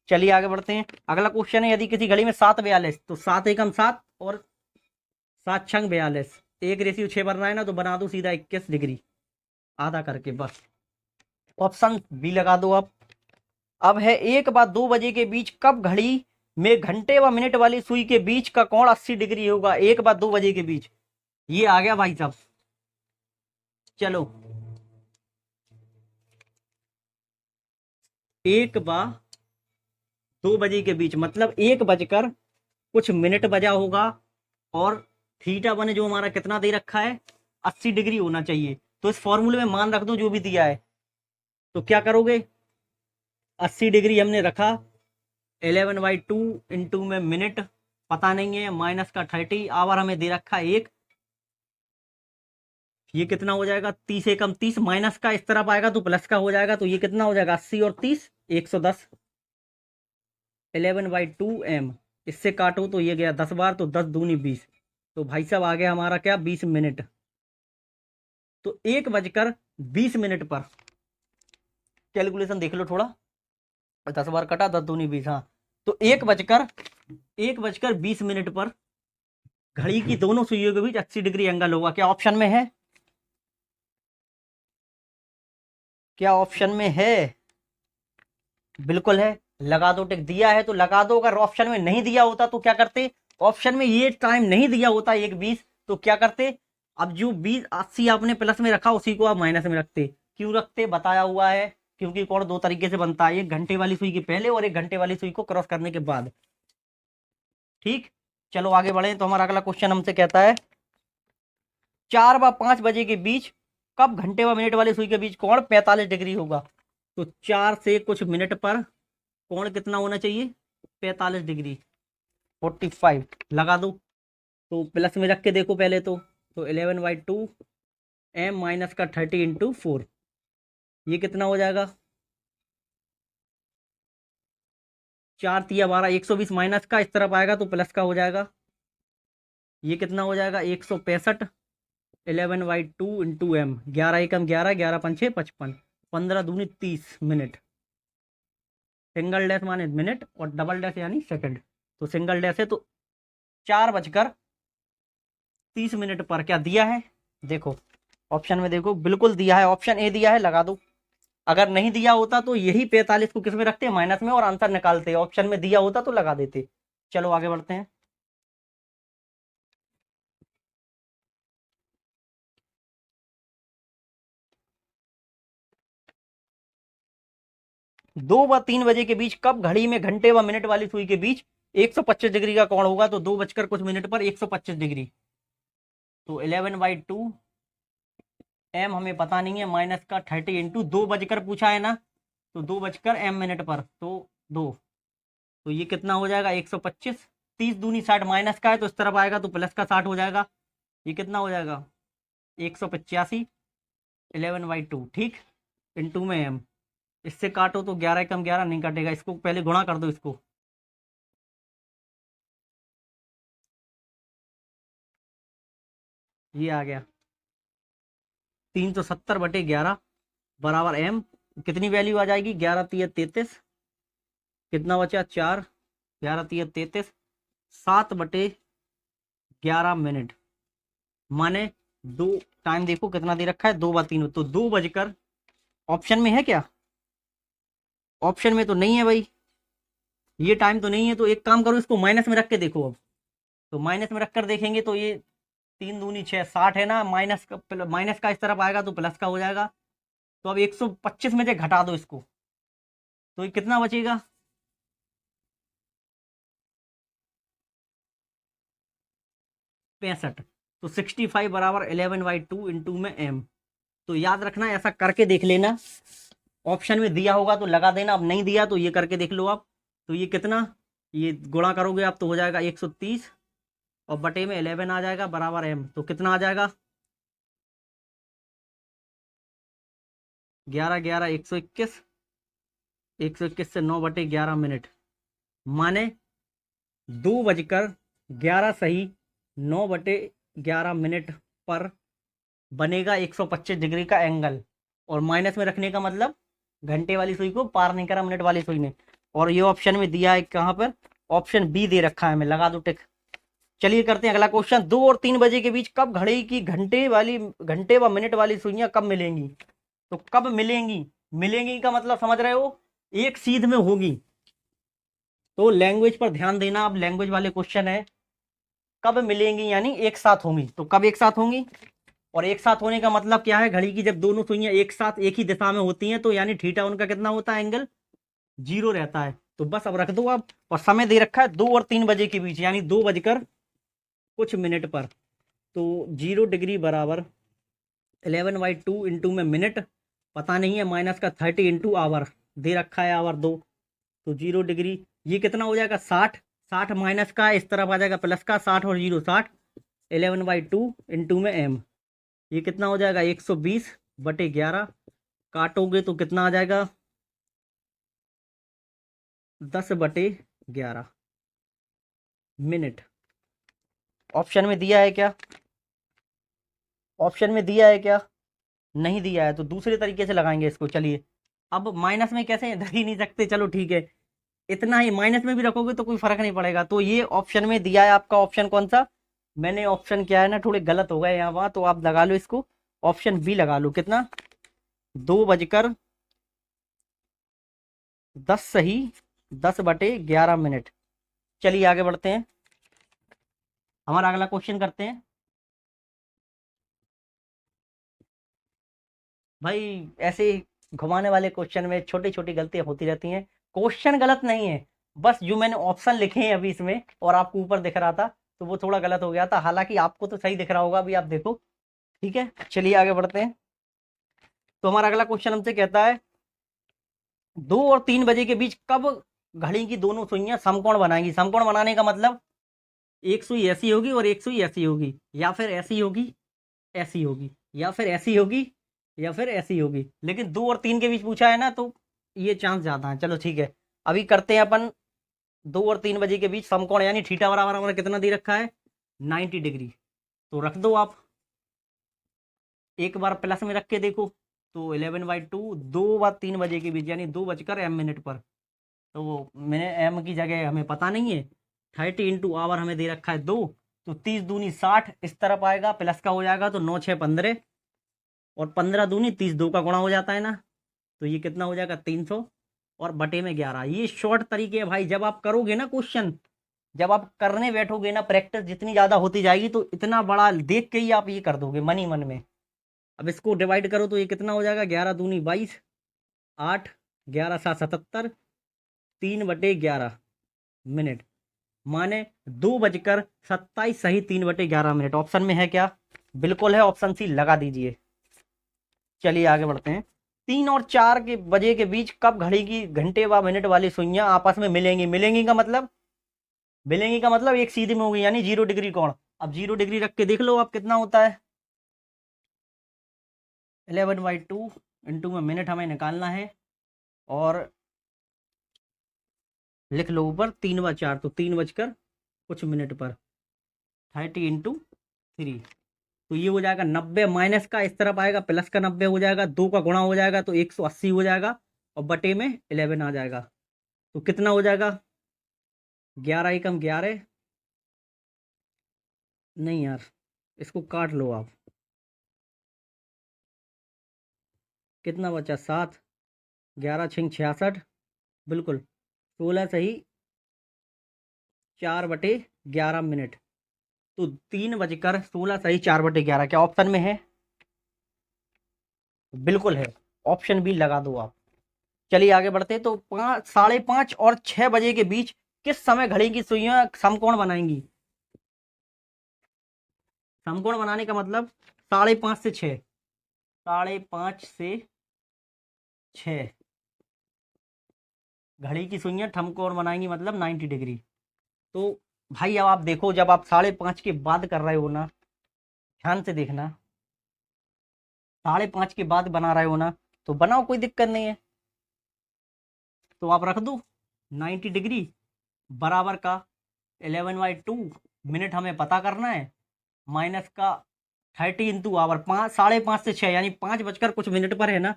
चलिए आगे बढ़ते हैं। अगला क्वेश्चन है, यदि किसी घड़ी में 7:42, तो 7 एकम 7 और 7 छंग 42, एक रेशियो 6 बन रहा है ना, तो बना दो सीधा 21 डिग्री, आधा करके बस। ऑप्शन बी लगा दो आप। अब है, 1 व 2 बजे के बीच कब घड़ी में घंटे व मिनट वाली सुई के बीच का कोण 80 डिग्री होगा? 1 व 2 बजे के बीच। ये आ गया भाई साहब। चलो, 1 व 2 बजे के बीच मतलब 1 बजकर कुछ मिनट बजा होगा, और θ1 जो हमारा कितना दे रखा है? 80 डिग्री होना चाहिए। तो इस फॉर्मूले में मान रख दो जो भी दिया है। तो क्या करोगे? 80 डिग्री हमने रखा, 11/2 इंटू में मिनट पता नहीं है, माइनस का 30, आवर हमें दे रखा है 1। ये कितना हो जाएगा? 30 एकम 30, माइनस का इस तरफ आएगा तो प्लस का हो जाएगा, तो ये कितना हो जाएगा? 80 और 30 110। 11/2 m, इससे काटो तो ये गया 10 बार, तो 10 दूनी 20। तो भाई साहब आ गया हमारा क्या 20 मिनट। तो 1:20 पर कैलकुलेशन देख लो थोड़ा, 10 बार कटा 10 दूनी 20, हाँ। तो 1:20 पर घड़ी की दोनों सुइयों के बीच 80 डिग्री एंगल होगा। क्या ऑप्शन में है? क्या ऑप्शन में है? बिल्कुल है। लगा दो टिक, दिया है तो लगा दो। अगर ऑप्शन में नहीं दिया होता तो क्या करते? ऑप्शन में ये टाइम नहीं दिया होता 1:20 तो क्या करते? अब जो 20 80 आपने प्लस में रखा उसी को आप माइनस में रखते। क्यों रखते? बताया हुआ है। क्योंकि कोण दो तरीके से बनता है, 1 घंटे वाली सुई के पहले और 1 घंटे वाली सुई को क्रॉस करने के बाद। ठीक, चलो आगे बढ़े। तो हमारा अगला क्वेश्चन हमसे कहता है 4 व 5 बजे के बीच कब घंटे व मिनट वाली सुई के बीच कोण 45 डिग्री होगा? तो 4 से कुछ मिनट पर कोण कितना होना चाहिए? 45 डिग्री, 45 लगा दो। तो प्लस में रख के देखो पहले तो 11/2 m माइनस का 30/4, ये कितना हो जाएगा? 4×3 = 12, 120 माइनस का इस तरफ आएगा तो प्लस का हो जाएगा। ये कितना हो जाएगा? 165। 11/2 m, 11 एकम 11, 11 पंचे 55, 15 दूनी 30 मिनट। सिंगल डैश माने मिनट और डबल डैश यानी सेकंड। तो सिंगल डैश है तो 4:30 पर क्या दिया है? देखो ऑप्शन में देखो, बिल्कुल दिया है, ऑप्शन ए दिया है, लगा दो। अगर नहीं दिया होता तो यही 45 को किस में रखते? माइनस में, और आंसर निकालते। ऑप्शन में दिया होता तो लगा देते। चलो आगे बढ़ते हैं। 2 व 3 बजे के बीच कब घड़ी में घंटे व मिनट वाली सुई के बीच 125 डिग्री का कोण होगा? तो 2 बजकर कुछ मिनट पर 125 डिग्री। तो 11/2 m हमें पता नहीं है, माइनस का 30 × 2 बजकर पूछा है ना, तो 2 बजकर m मिनट पर तो 2। तो ये कितना हो जाएगा? 125। 30 दूनी 60 माइनस का है तो इस तरफ आएगा तो प्लस का 60 हो जाएगा। ये कितना हो जाएगा? 185। 11/2, ठीक, इंटू में m। इससे काटो तो 11 कम 11 नहीं कटेगा, इसको पहले गुणा कर दो इसको। ये आ गया 370/11 बराबर m। कितनी वैल्यू आ जाएगी? 11×3 = 33। कितना बचा? 4। 11×3 = 33, 7/11 मिनट। माने दो, टाइम देखो कितना दे रखा है, 2 व 3, तो 2 बजकर, ऑप्शन में है क्या? ऑप्शन में तो नहीं है भाई, ये टाइम तो नहीं है। तो एक काम करो, इसको माइनस में रख के देखो। अब तो माइनस में रखकर देखेंगे तो ये 3 दूनी 6, 60 है ना, माइनस का इस तरफ आएगा तो प्लस का हो जाएगा। तो अब 125 में से घटा दो इसको, तो ये कितना बचेगा? 65। तो 65 बराबर 11/2 इंटू में m। तो याद रखना, ऐसा करके देख लेना। ऑप्शन में दिया होगा तो लगा देना, अब नहीं दिया तो ये करके देख लो आप। तो ये कितना, ये गुणा करोगे आप तो हो जाएगा 130 और बटे में 11 आ जाएगा बराबर m। तो कितना आ जाएगा? 11 11 121, 121 से 9/11 मिनट। माने 2 बजकर 11 सही 9/11 मिनट पर बनेगा 125 डिग्री का एंगल। और माइनस में रखने का मतलब घंटे वाली सुई को पार नहीं करा मिनट वाली सुई ने। और ये ऑप्शन में दिया है कहाँ पर? ऑप्शन बी दे रखा है, मैं लगा दो टिक। चलिए करते हैं अगला क्वेश्चन। 2 और 3 बजे के बीच कब घड़ी की घंटे व मिनट वाली सुइयां कब मिलेंगी? तो कब मिलेंगी? मिलेंगी का मतलब समझ रहे हो? एक सीध में होगी। तो लैंग्वेज पर ध्यान देना। अब लैंग्वेज वाले क्वेश्चन है, कब मिलेंगी यानी एक साथ होंगी। तो कब एक साथ होंगी? और एक साथ होने का मतलब क्या है? घड़ी की जब दोनों सुइयां एक साथ एक ही दिशा में होती हैं तो यानी थीटा उनका कितना होता है? एंगल 0 रहता है। तो बस अब रख दो आप। और समय दे रखा है 2 और 3 बजे के बीच, यानी 2 बजकर कुछ मिनट पर। तो 0 डिग्री बराबर 11/2 इंटू में मिनट पता नहीं है, माइनस का 30 × आवर दे रखा है, आवर 2। तो 0 डिग्री ये कितना हो जाएगा? 60। 60 माइनस का इस तरफ आ जाएगा प्लस का, 60 और 0 60। 11/2 इंटू में m, ये कितना हो जाएगा? 120/11। काटोगे तो कितना आ जाएगा? 10/11 मिनट। ऑप्शन में दिया है क्या? ऑप्शन में दिया है क्या? नहीं दिया है, तो दूसरे तरीके से लगाएंगे इसको। चलिए, अब माइनस में कैसे धर ही नहीं सकते, चलो ठीक है, इतना ही माइनस में भी रखोगे तो कोई फर्क नहीं पड़ेगा। तो ये ऑप्शन में दिया है आपका, ऑप्शन कौन सा? मैंने ऑप्शन क्या है ना, थोड़े गलत हो गए यहाँ वहाँ, तो आप लगा लो इसको, ऑप्शन बी लगा लो। कितना? 2:10 सही 10/11 मिनट। चलिए आगे बढ़ते हैं, हमारा अगला क्वेश्चन करते हैं। भाई ऐसे घुमाने वाले क्वेश्चन में छोटी छोटी गलतियां होती रहती हैं। क्वेश्चन गलत नहीं है, बस जो मैंने ऑप्शन लिखे हैं अभी इसमें और आपको ऊपर दिख रहा था, तो वो थोड़ा गलत हो गया था। हालांकि आपको तो सही दिख रहा होगा, अभी आप देखो। ठीक है, चलिए आगे बढ़ते हैं। तो हमारा अगला क्वेश्चन हमसे कहता है 2 और 3 बजे के बीच कब घड़ी की दोनों सुइयां समकोण बनाएंगी? समकोण बनाने का मतलब एक सुई ऐसी होगी और एक सुई ऐसी होगी, या फिर ऐसी होगी, ऐसी होगी, या फिर ऐसी होगी, या फिर ऐसी होगी। लेकिन 2 और 3 के बीच पूछा है ना, तो ये चांस ज्यादा है। चलो ठीक है, अभी करते हैं अपन 2 और 3 बजे के बीच समकोण, यानी थीटा बराबर हमारा कितना दे रखा है? 90 डिग्री। तो रख दो आप, एक बार प्लस में रख के देखो, तो 11/2 2 व 3 बजे के बीच, यानी 2 बजकर m मिनट पर। तो मैंने m की जगह हमें पता नहीं है, 30 × आवर हमें दे रखा है 2, तो 30 दूनी 60 इस तरफ आएगा, प्लस का हो जाएगा तो 9 6 15, और 15 दूनी 30, 2 का गुणा हो जाता है ना, तो ये कितना हो जाएगा? 300 और बटे में 11। ये शॉर्ट तरीके है भाई, जब आप करोगे ना क्वेश्चन, जब आप करने बैठोगे ना, प्रैक्टिस जितनी ज्यादा होती जाएगी तो इतना बड़ा देख के ही आप ये कर दोगे मन ही मन में। अब इसको डिवाइड करो तो ये कितना हो जाएगा? 11 दूनी 22, 8, 11 7 77, 3/11 मिनट, माने 2:27 सही 3/11 मिनट। ऑप्शन में है क्या? बिल्कुल है, ऑप्शन सी लगा दीजिए। चलिए आगे बढ़ते हैं। 3 और 4 बजे के बीच कब घड़ी की घंटे व मिनट वाली सुइयां आपस में मिलेंगी? मिलेंगी का मतलब, मिलेंगी का मतलब एक सीधी में होगी, यानी 0 डिग्री कोण। अब 0 डिग्री रख के देख लो आप कितना होता है। 11/2 इंटू में मिनट हमें निकालना है, और लिख लो ऊपर 3 व 4, तो 3 बजकर कुछ मिनट पर, 30 × 3, तो ये हो जाएगा 90। माइनस का इस तरफ आएगा, प्लस का 90 हो जाएगा, 2 का गुणा हो जाएगा तो 180 हो जाएगा, और बटे में 11 आ जाएगा, तो कितना हो जाएगा? 11 एकम 11, नहीं यार, इसको काट लो आप, कितना बचा? 7, 11 6 66, बिल्कुल 16 सही 4/11 मिनट, तो 3 बजकर 16 सही 4/11। क्या ऑप्शन में है? बिल्कुल है, ऑप्शन बी लगा दो आप। चलिए आगे बढ़ते हैं। तो 5, 5:30 और 6 बजे के बीच किस समय घड़ी की सुइयां समकोण बनाएंगी? समकोण बनाने का मतलब 5:30 से 6, 5:30 से 6 घड़ी की सुइयां समकोण बनाएंगी, मतलब 90 डिग्री। तो भाई अब आप देखो, जब आप 5:30 के बाद कर रहे हो ना, ध्यान से देखना, 5:30 के बाद बना रहे हो ना, तो बनाओ, कोई दिक्कत नहीं है। तो आप रख दो 90 डिग्री बराबर का 11/2 मिनट हमें पता करना है, माइनस का 30 × आवर, 5:30 से 6, यानी 5 बजकर कुछ मिनट पर है ना,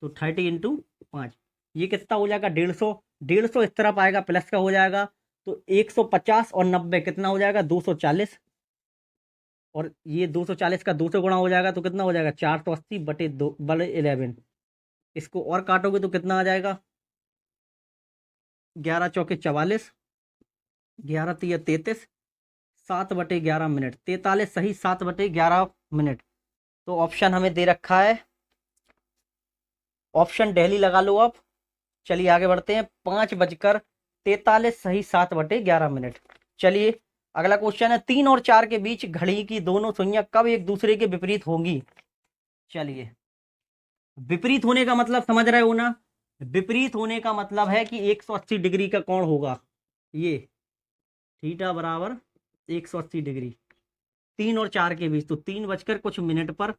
तो 30 × 5, ये कितना हो जाएगा? 150। 150 इस तरफ आएगा, प्लस का हो जाएगा, तो 150 और 90 कितना हो जाएगा? 240, और ये 240 का 2 से गुणा हो जाएगा तो कितना हो जाएगा? 480/2/11। इसको और काटोगे तो कितना आ जाएगा? 11 चौके 44, 11 तिया 33, 7/11 मिनट, 43 सही 7/11 मिनट। तो ऑप्शन हमें दे रखा है, ऑप्शन दिल्ली लगा लो आप। चलिए आगे बढ़ते हैं। 5:43 सही 7/11 मिनट। चलिए अगला क्वेश्चन है, 3 और 4 के बीच घड़ी की दोनों सुइयां कब एक दूसरे के विपरीत होंगी? चलिए, विपरीत होने का मतलब समझ रहे हो ना? विपरीत होने का मतलब है कि 180 डिग्री का कोण होगा, ये थीटा बराबर 180 डिग्री 3 और 4 के बीच, तो 3 बजकर कुछ मिनट पर,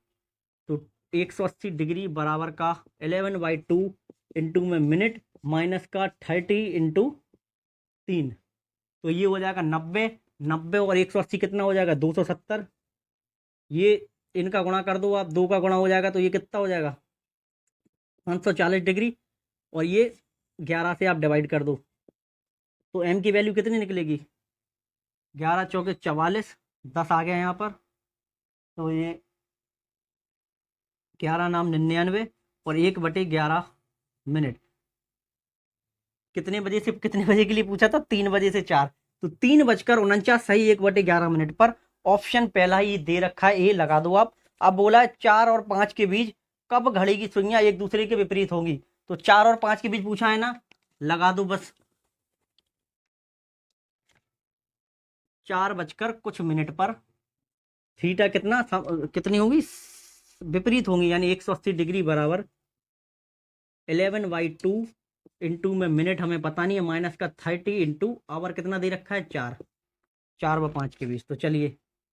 तो 180 डिग्री बराबर का 11/2 इंटू में मिनट, माइनस का 30 × 3, तो ये हो जाएगा 90, 90 और 180 कितना हो जाएगा, 270। ये इनका गुणा कर दो आप, 2 का गुणा हो जाएगा तो ये कितना हो जाएगा, 540 डिग्री। और ये 11 से आप डिवाइड कर दो तो एम की वैल्यू कितनी निकलेगी, 11 चौके 44, 10 आ गया यहाँ पर। तो ये 11 नाम 99 और 1/11 मिनट। कितने बजे से कितने बजे के लिए पूछा था, 3 बजे से 4। तो 3:49 सही 1/11 मिनट पर। ऑप्शन पहला ही दे रखा है, ए लगा दो आप। अब बोला है 4 और 5 के बीच कब घड़ी की सुइयां एक दूसरे के विपरीत होंगी, तो 4 और 5 के बीच पूछा है ना, लगा दो बस। 4 बजकर कुछ मिनट पर थीटा कितनी होगी, विपरीत होंगी, यानी 180 डिग्री बराबर 11/2 इंटू में मिनट हमें पता नहीं है, माइनस का 30 इंटू आवर कितना दे रखा है 4, 4 व 5 के बीच। तो चलिए,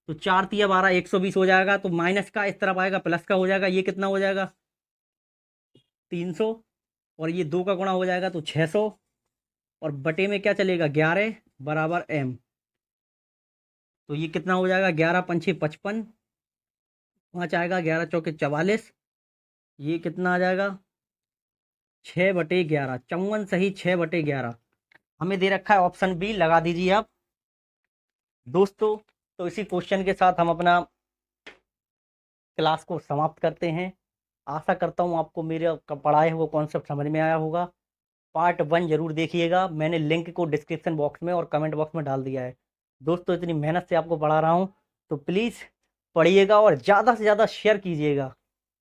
तो 4 तिया 12, 120 हो जाएगा। तो माइनस का इस तरफ आएगा, प्लस का हो जाएगा, ये कितना हो जाएगा 300। और ये 2 का गुणा हो जाएगा तो 600। और बटे में क्या चलेगा, 11 बराबर m। तो ये कितना हो जाएगा, 11 पंछी 55, 5 आएगा, 11 चौके 44। ये कितना आ जाएगा, 6/11, 54 सही 6/11। हमें दे रखा है ऑप्शन बी, लगा दीजिए आप दोस्तों। तो इसी क्वेश्चन के साथ हम अपना क्लास को समाप्त करते हैं। आशा करता हूँ आपको मेरे पढ़ाए हुए कॉन्सेप्ट समझ में आया होगा। पार्ट 1 जरूर देखिएगा, मैंने लिंक को डिस्क्रिप्शन बॉक्स में और कमेंट बॉक्स में डाल दिया है। दोस्तों इतनी मेहनत से आपको पढ़ा रहा हूँ तो प्लीज़ पढ़िएगा और ज़्यादा से ज़्यादा शेयर कीजिएगा।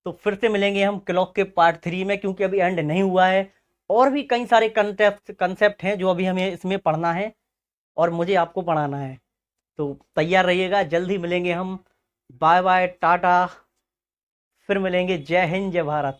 तो फिर से मिलेंगे हम क्लॉक के पार्ट 3 में, क्योंकि अभी एंड नहीं हुआ है। और भी कई सारे कंसेप्ट हैं जो अभी हमें इसमें पढ़ना है और मुझे आपको पढ़ाना है। तो तैयार रहिएगा, जल्द ही मिलेंगे हम। बाय बाय, टाटा, फिर मिलेंगे। जय हिंद, जय भारत।